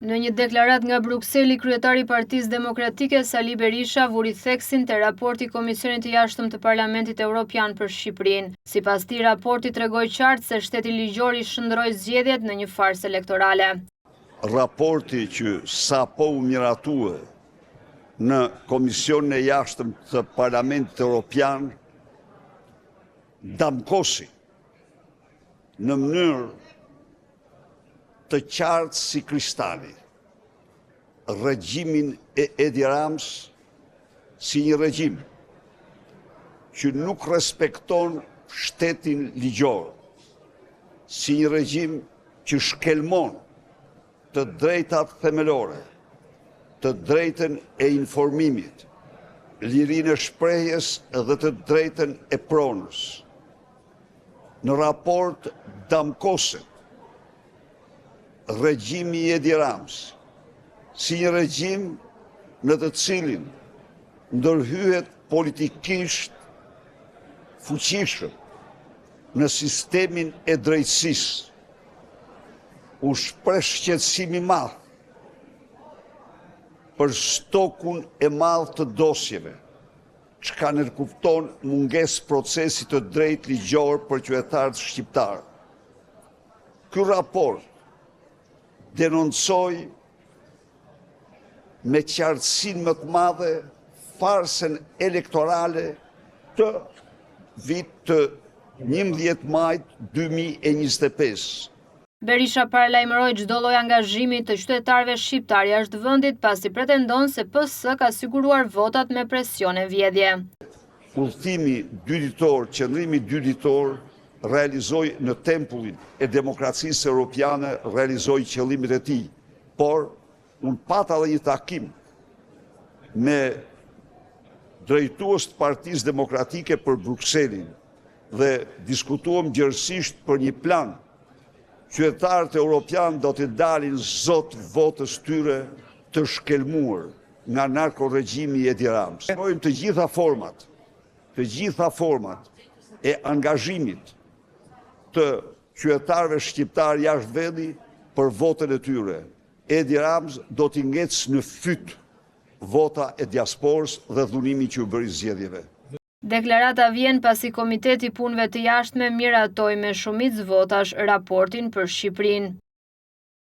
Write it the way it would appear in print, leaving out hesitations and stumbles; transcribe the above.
Në një deklarat nga Brukseli, kryetari i Partisë Demokratike Sali Berisha vuri theksin te raporti i Komisionit të Jashtëm të Parlamentit Evropian për Shqipërinë. Sipas tij, raporti tregoi qartë se shteti ligjor i shndroi zgjedhjet në një farsë elektorale. Raporti që sapo u miratue në Komisionin e Jashtëm të Parlamentit Evropian damkosi në mënyrë të qartë si kristali regjimin e Edi Rams si një regjim që nuk respekton shtetin ligjor, si një regjim që shkelmon të drejtat themelore, të drejtën e informimit, lirinë e shprehjes dhe të drejtën e pronës. Në raport damkoset regjimi i Edi Rams si një regjim në të cilin ndërhyhet politikisht fuqishëm në sistemin e drejtësisë, u shpreh shqetësim i madh për stokun e madh të dosjeve, çka nënkupton mungesë procesi të drejtë ligjor për qytetarët shqiptar. Ky raport denoncoi me qartësinë më të madhe farsën elektorale të vit të 11 majit 2025. Berisha paralajmëroi çdo lloj angazhimi të qytetarëve shqiptar jashtë vendit pasi pretendon se PS ka siguruar votat me presion e vjedhje. Udhëtimi 2 ditor, qëndrimi 2 ditor realizoi në tempullin e demokracisë europiane, realizoi qëllimet e tij, por unë pata edhe një takim me drejtues të Partisë Demokratike për Brukselin dhe diskutuam gjërësisht për një plan. Qytetarët europian do të dalin zot votës tyre të shkelmuar nga narkoregjimi i Edi Rams. Të gjitha format e angazhimit të qytetarëve shqiptar jashtë vendi për votën e tyre. Edi Rams do t'i ngecë në fyt vota e diasporës dhe dhunimi që u bëri zgjedhjeve. Deklarata vjen pasi Komiteti i Punëve të Jashtme miratoi me shumicë votash raportin për Shqipërinë.